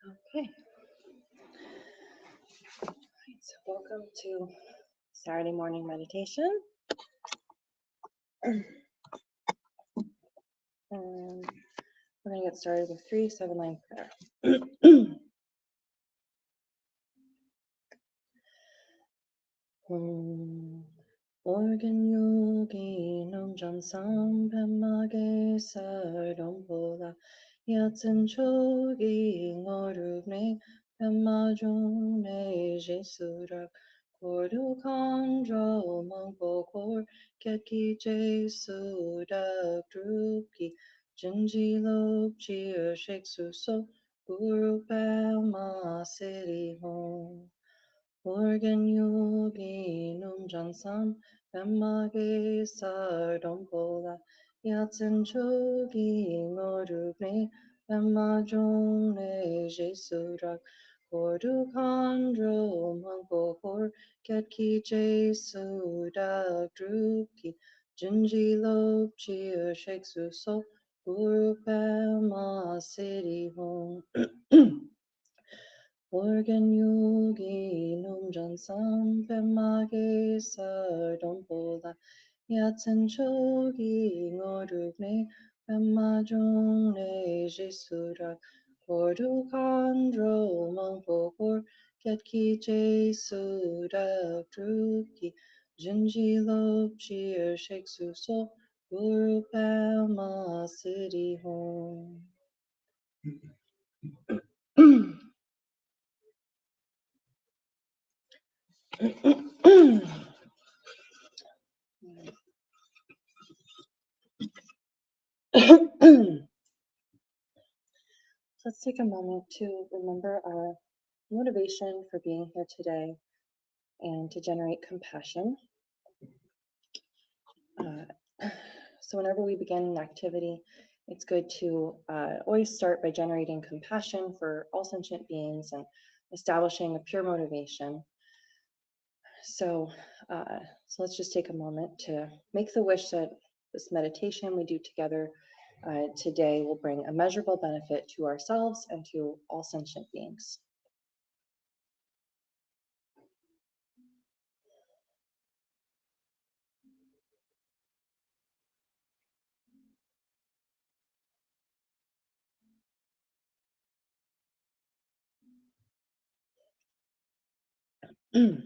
Okay, so welcome to Saturday morning meditation. And we're going to get started with 3-7-9 prayer. Organ yogi nam jansam pemage sardombola yatsen chogi ngorubne pemajune jesurak koru kandro mangpokor ketki jesudak druki jinji lop cheer sheksu so guru pema city home. Organ yogi num jansam pemage sardombola yatsen chogi ngorubne pemajone jesurak koru kandro mangpokor ketki jesudak druki jinji lop cheer sheksu so guru pema city home. Organ yogi num jansam pemage sardombola yatsen chogi ngorubne pemajone jesurak koru kandro mangpokor ketki jesudak druki jinji lop cheer sheksu so guru pema city home. Let's take a moment to remember our motivation for being here today and to generate compassion. So whenever we begin an activity, it's good to always start by generating compassion for all sentient beings and establishing a pure motivation. So let's just take a moment to make the wish that this meditation we do together today will bring a measurable benefit to ourselves and to all sentient beings. So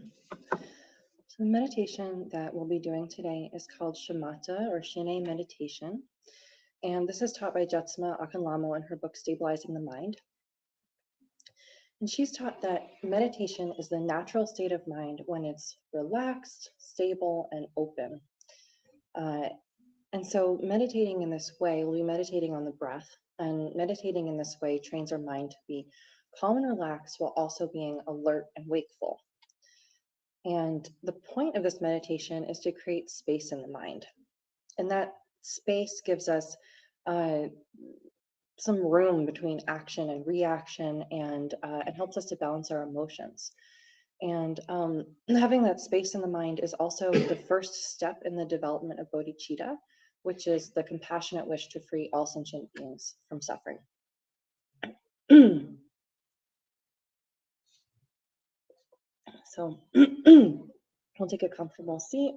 the meditation that we'll be doing today is called Shamatha or Shine meditation. And this is taught by Jetsma Akanlamo in her book, Stabilizing the Mind. And she's taught that meditation is the natural state of mind when it's relaxed, stable, and open. And so meditating in this way, we'll be meditating on the breath. And meditating in this way trains our mind to be calm and relaxed while also being alert and wakeful. And the point of this meditation is to create space in the mind. And that space gives us some room between action and reaction, and it helps us to balance our emotions. And having that space in the mind is also the first step in the development of bodhicitta, which is the compassionate wish to free all sentient beings from suffering. So we'll take a comfortable seat.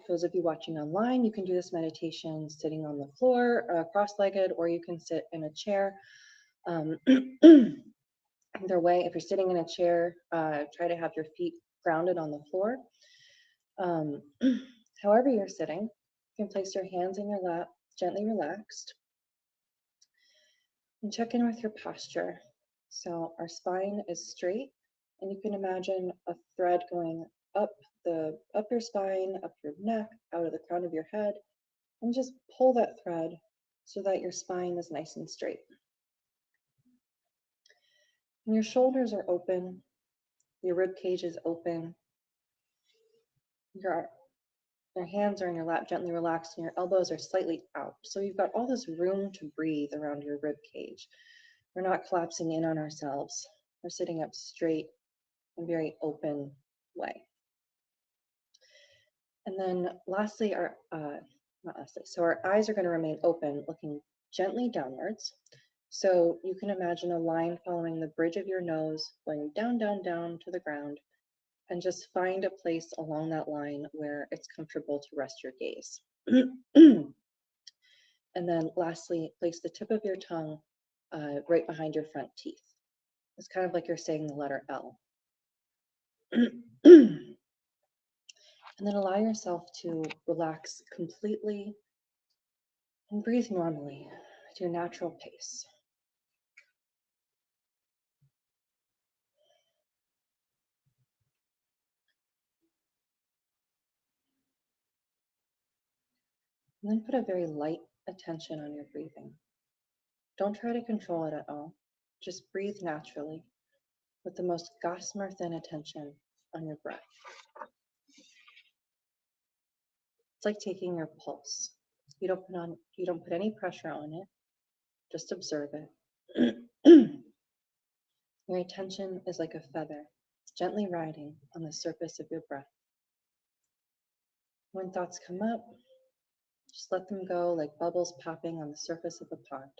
Those of you watching online, you can do this meditation sitting on the floor, cross-legged, or you can sit in a chair. Either way, if you're sitting in a chair, try to have your feet grounded on the floor. However you're sitting, you can place your hands in your lap, gently relaxed, and check in with your posture. So our spine is straight, and you can imagine a thread going up your spine, up your neck, out of the crown of your head, and just pull that thread so that your spine is nice and straight. And your shoulders are open, your rib cage is open, your hands are in your lap, gently relaxed, and your elbows are slightly out. So you've got all this room to breathe around your rib cage. We're not collapsing in on ourselves. We're sitting up straight in a very open way. And then lastly, our eyes are going to remain open, looking gently downwards. So you can imagine a line following the bridge of your nose, going down, down, down to the ground, and just find a place along that line where it's comfortable to rest your gaze. And then lastly, place the tip of your tongue right behind your front teeth. It's kind of like you're saying the letter L. And then allow yourself to relax completely and breathe normally at your natural pace. And then put a very light attention on your breathing. Don't try to control it at all. Just breathe naturally with the most gossamer thin attention on your breath. It's like taking your pulse. You don't put any pressure on it. Just observe it. Your attention is like a feather, gently riding on the surface of your breath. When thoughts come up, just let them go like bubbles popping on the surface of a pond.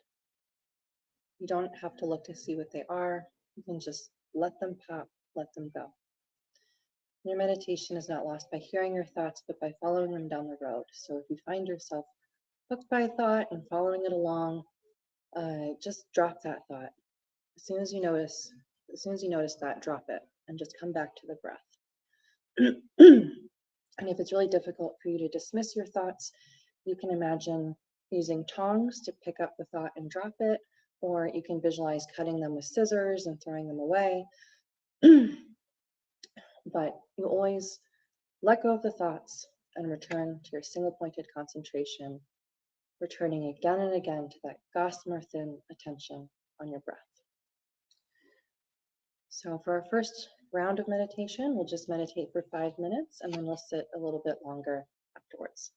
You don't have to look to see what they are. You can just let them pop, let them go. Your meditation is not lost by hearing your thoughts, but by following them down the road. So if you find yourself hooked by a thought and following it along, just drop that thought. As soon as you notice that, drop it and just come back to the breath. And if it's really difficult for you to dismiss your thoughts, you can imagine using tongs to pick up the thought and drop it, or you can visualize cutting them with scissors and throwing them away. But you always let go of the thoughts and return to your single pointed concentration, returning again and again to that gossamer thin attention on your breath. So for our first round of meditation, we'll just meditate for 5 minutes and then we'll sit a little bit longer afterwards.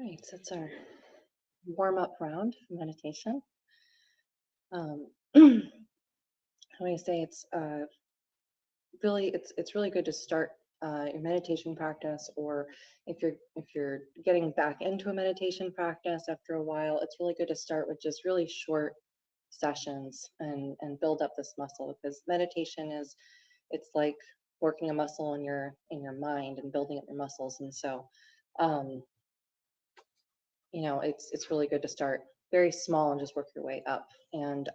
Right, so that's our warm-up round for meditation. When I say it's it's really good to start your meditation practice, or if you're getting back into a meditation practice after a while, it's really good to start with just really short sessions and build up this muscle, because meditation is, it's like working a muscle in your mind and building up your muscles. And so um, it's really good to start very small and just work your way up, and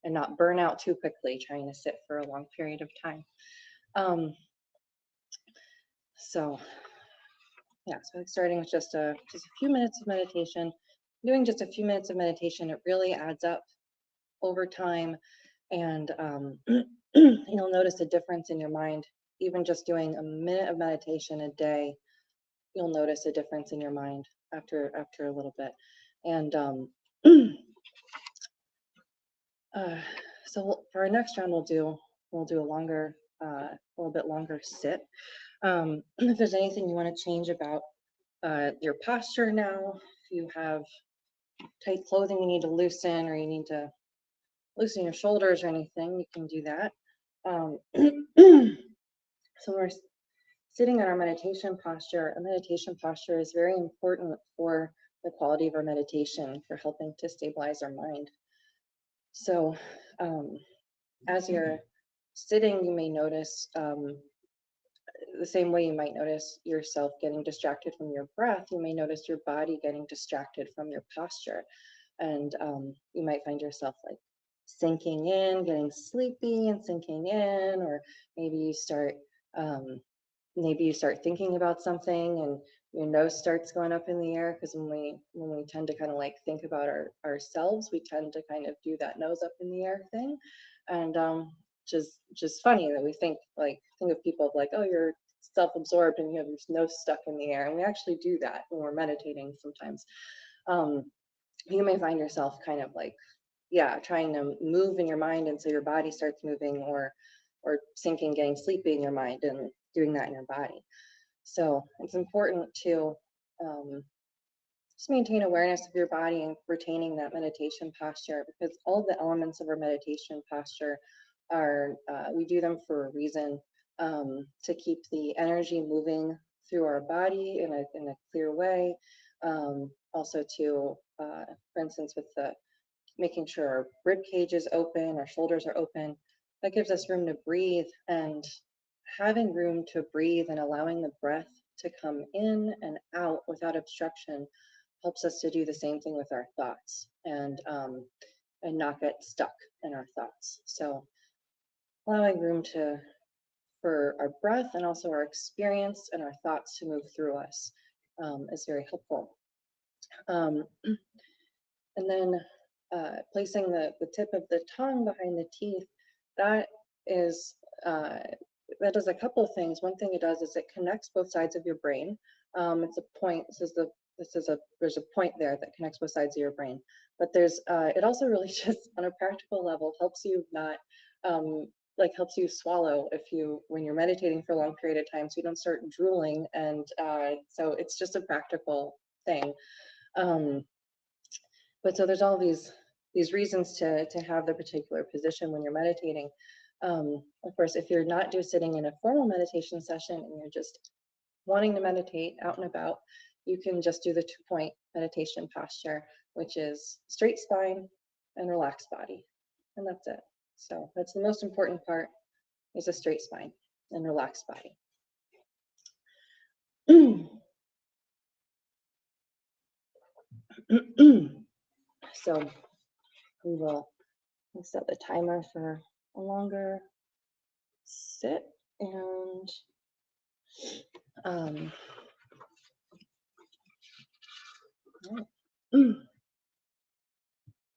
not burn out too quickly trying to sit for a long period of time. Um, so yeah, so starting with just a few minutes of meditation, doing just a few minutes of meditation, it really adds up over time, and you'll notice a difference in your mind. Even just doing a minute of meditation a day, you'll notice a difference in your mind after a little bit. And so for our next round, we'll do a longer, a little bit longer sit. If there's anything you want to change about your posture now, if you have tight clothing you need to loosen, or you need to loosen your shoulders or anything, you can do that. So we're sitting in our meditation posture. A meditation posture is very important for the quality of our meditation, for helping to stabilize our mind. So as you're sitting, you may notice the same way you might notice yourself getting distracted from your breath, you may notice your body getting distracted from your posture. And you might find yourself like sinking in, getting sleepy and sinking in, or maybe you start thinking about something and your nose starts going up in the air, because when we tend to kind of like think about ourselves, we tend to kind of do that nose up in the air thing. And just funny that we think of people like, oh, you're self-absorbed and you have your nose stuck in the air, and we actually do that when we're meditating sometimes. You may find yourself kind of like, yeah, trying to move in your mind, and so your body starts moving, or sinking, getting sleepy in your mind, and doing that in your body. So it's important to just maintain awareness of your body and retaining that meditation posture, because all the elements of our meditation posture are, we do them for a reason, to keep the energy moving through our body in a clear way. Also to, for instance, with the making sure our rib cage is open, our shoulders are open, that gives us room to breathe. And having room to breathe and allowing the breath to come in and out without obstruction helps us to do the same thing with our thoughts, and not get stuck in our thoughts. So allowing room for our breath and also our experience and our thoughts to move through us is very helpful. And then placing the tip of the tongue behind the teeth, that is that does a couple of things. One thing it does is it connects both sides of your brain. It's a point. There's a point there that connects both sides of your brain. But there's it also really just on a practical level helps you not helps you swallow when you're meditating for a long period of time, so you don't start drooling. And so it's just a practical thing. But so there's all these reasons to have the particular position when you're meditating. Of course, if you're not just sitting in a formal meditation session and you're just wanting to meditate out and about, you can just do the 2-point meditation posture, which is straight spine and relaxed body. And that's it. So that's the most important part, is a straight spine and relaxed body. So we'll set the timer for a longer sit, and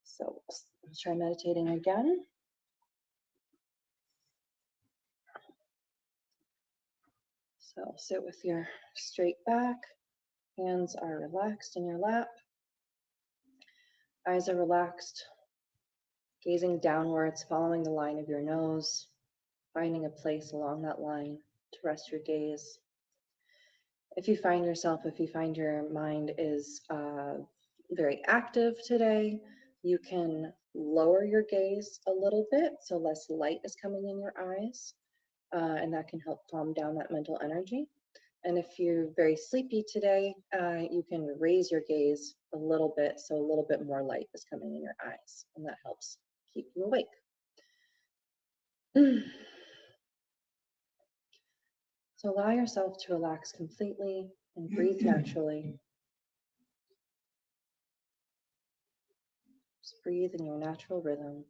so let's try meditating again. So sit with your straight back, hands are relaxed in your lap, eyes are relaxed, gazing downwards, following the line of your nose, finding a place along that line to rest your gaze. If you find your mind is very active today, you can lower your gaze a little bit so less light is coming in your eyes, and that can help calm down that mental energy. And if you're very sleepy today, you can raise your gaze a little bit so a little bit more light is coming in your eyes, and that helps keep you awake. So allow yourself to relax completely and breathe naturally. Just breathe in your natural rhythm.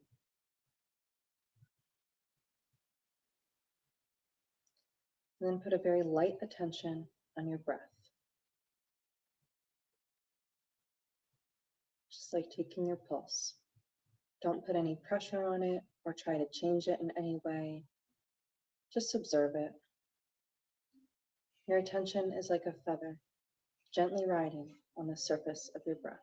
And then put a very light attention on your breath. Just like taking your pulse. Don't put any pressure on it or try to change it in any way. Just observe it. Your attention is like a feather, gently riding on the surface of your breath.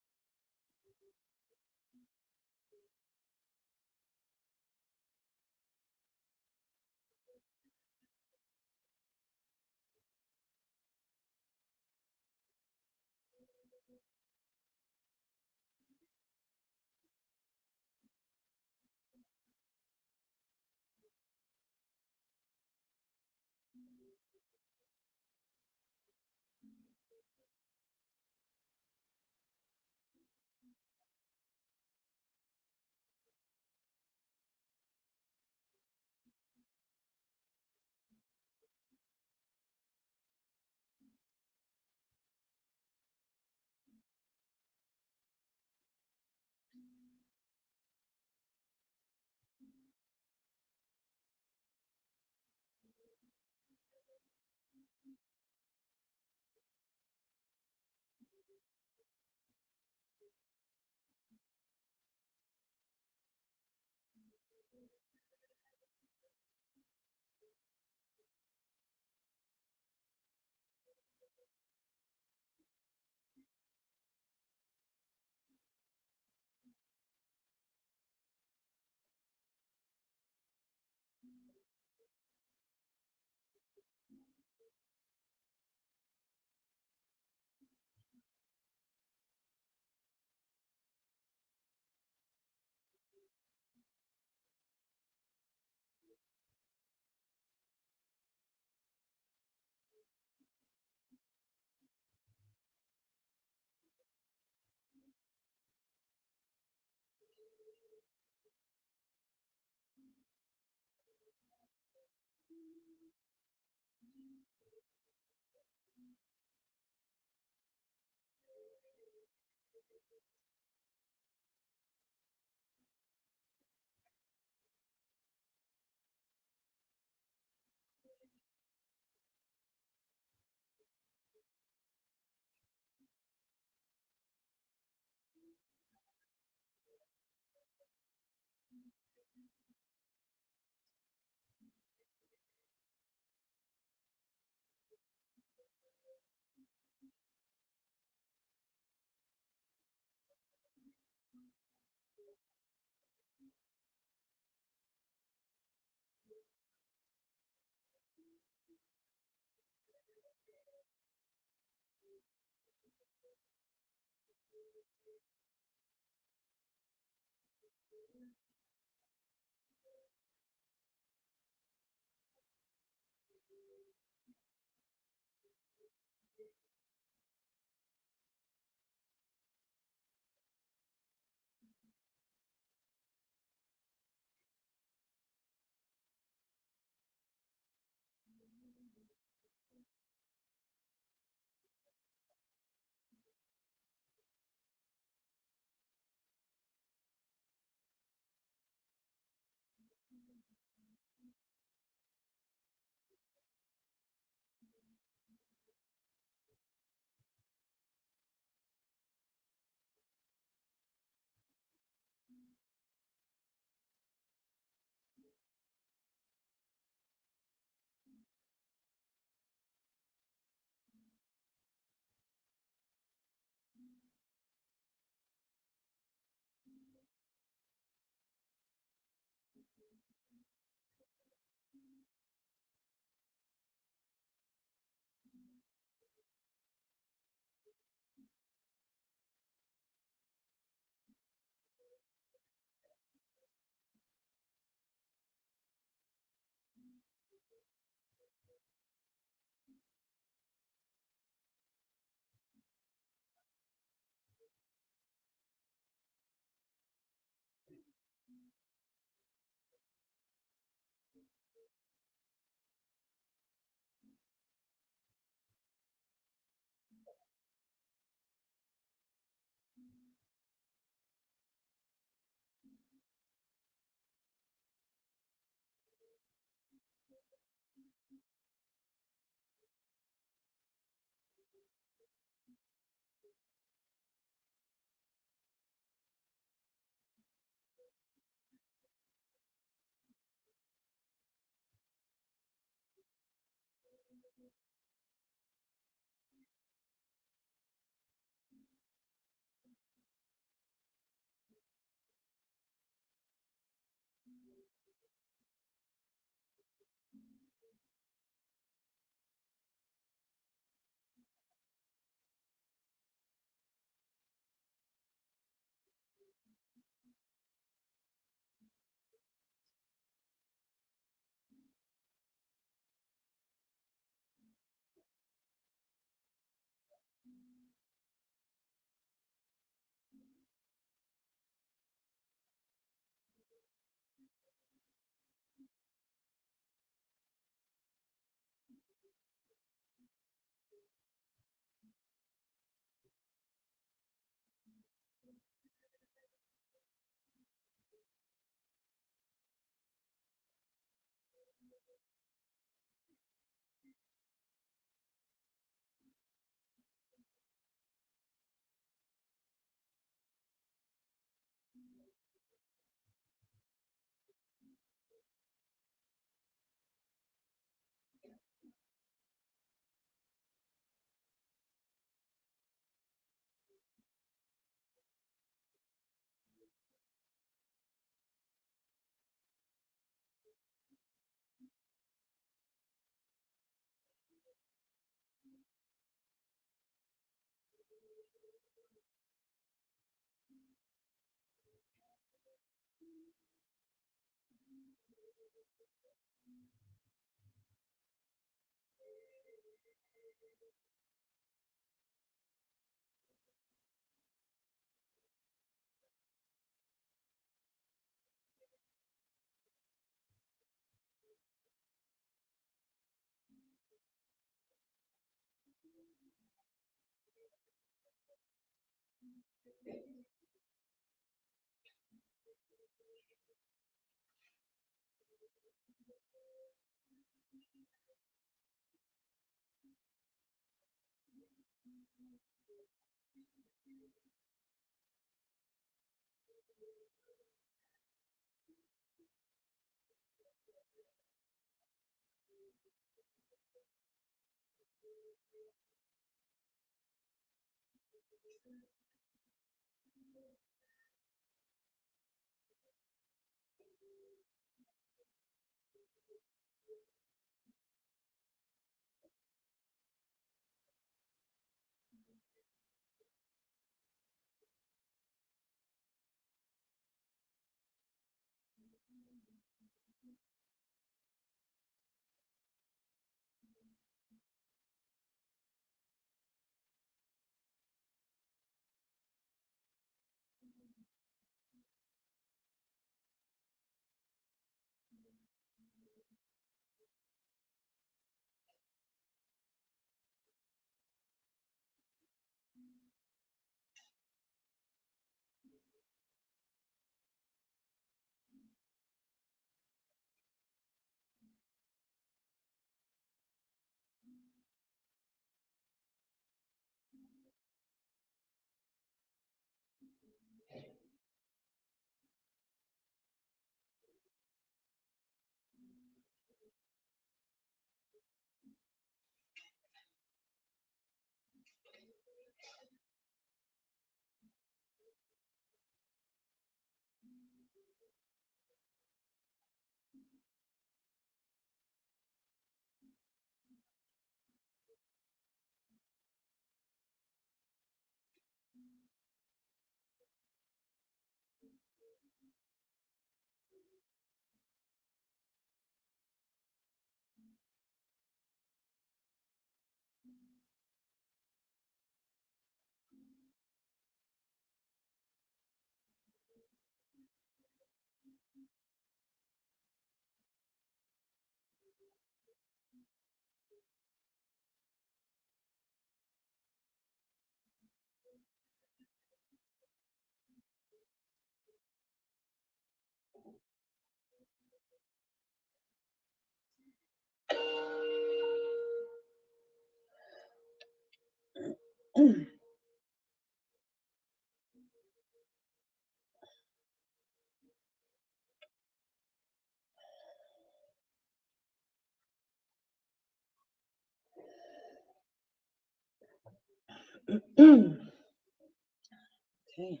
Okay.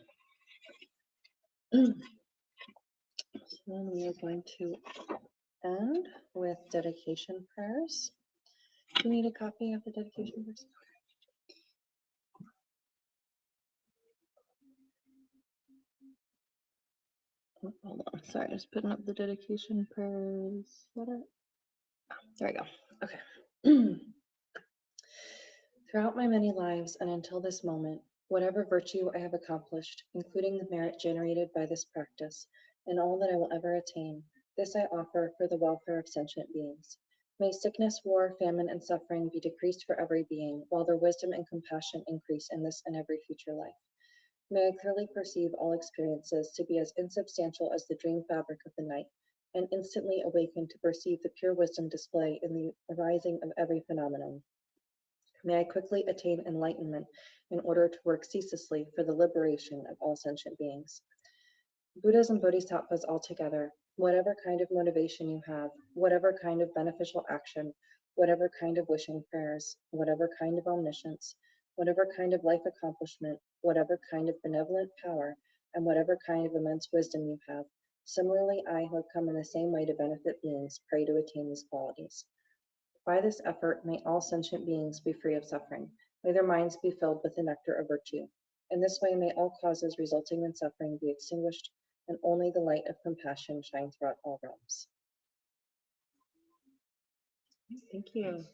So then we are going to end with dedication prayers. Do you need a copy of the dedication prayers? Oh, hold on. Sorry, just putting up the dedication prayers. What it? There we go. Okay. Throughout my many lives and until this moment, whatever virtue I have accomplished, including the merit generated by this practice, and all that I will ever attain, this I offer for the welfare of sentient beings. May sickness, war, famine, and suffering be decreased for every being, while their wisdom and compassion increase in this and every future life. May I clearly perceive all experiences to be as insubstantial as the dream fabric of the night, and instantly awaken to perceive the pure wisdom display in the arising of every phenomenon. May I quickly attain enlightenment in order to work ceaselessly for the liberation of all sentient beings. Buddhas and Bodhisattvas altogether, whatever kind of motivation you have, whatever kind of beneficial action, whatever kind of wishing prayers, whatever kind of omniscience, whatever kind of life accomplishment, whatever kind of benevolent power, and whatever kind of immense wisdom you have, similarly I who have come in the same way to benefit beings, pray to attain these qualities. By this effort, may all sentient beings be free of suffering. May their minds be filled with the nectar of virtue. In this way, may all causes resulting in suffering be extinguished, and only the light of compassion shine throughout all realms. Thank you.